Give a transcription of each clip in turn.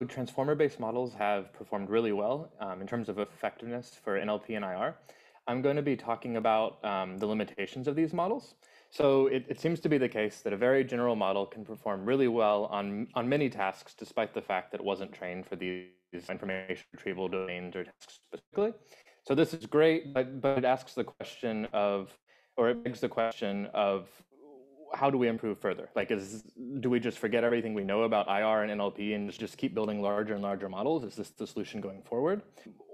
Transformer-based models have performed really well in terms of effectiveness for NLP and IR. I'm going to be talking about the limitations of these models. So it seems to be the case that a very general model can perform really well on many tasks, despite the fact that it wasn't trained for these information retrieval domains or tasks specifically. So this is great, but it asks the question of, or it begs the question of, how do we improve further? Like, do we just forget everything we know about IR and NLP and just keep building larger and larger models? Is this the solution going forward?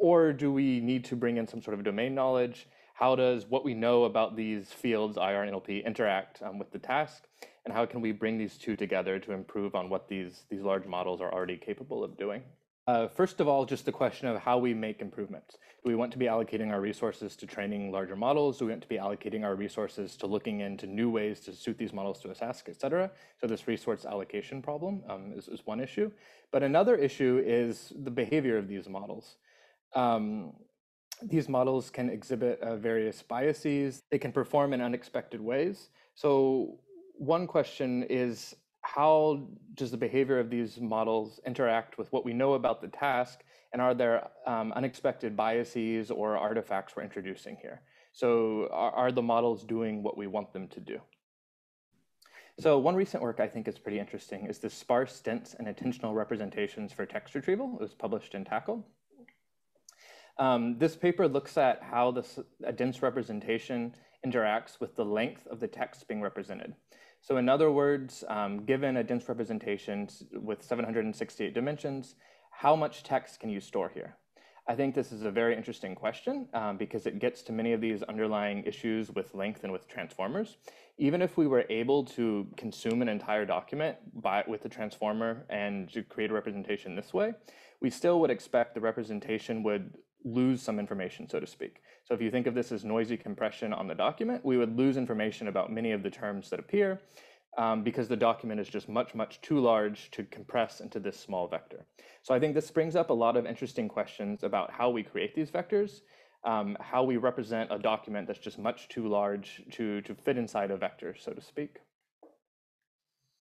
Or do we need to bring in some sort of domain knowledge? How does what we know about these fields, IR and NLP, interact with the task? And how can we bring these two together to improve on what these large models are already capable of doing? First of all, just the question of how we make improvements. Do we want to be allocating our resources to training larger models? Do we want to be allocating our resources to looking into new ways to suit these models to a task, et cetera? So this resource allocation problem is one issue. But another issue is the behavior of these models. These models can exhibit various biases. They can perform in unexpected ways. So one question is, how does the behavior of these models interact with what we know about the task, and are there unexpected biases or artifacts we're introducing here? So are the models doing what we want them to do? So one recent work I think is pretty interesting is the sparse, dense, and intentional representations for text retrieval. It was published in Tackle. This paper looks at how a dense representation interacts with the length of the text being represented. So in other words, given a dense representation with 768 dimensions, how much text can you store here? I think this is a very interesting question because it gets to many of these underlying issues with length and with transformers. Even if we were able to consume an entire document with the transformer and to create a representation this way, we still would expect the representation would lose some information, so to speak. So if you think of this as noisy compression on the document, we would lose information about many of the terms that appear because the document is just much, much too large to compress into this small vector. So I think this brings up a lot of interesting questions about how we create these vectors, how we represent a document that's just much too large to fit inside a vector, so to speak.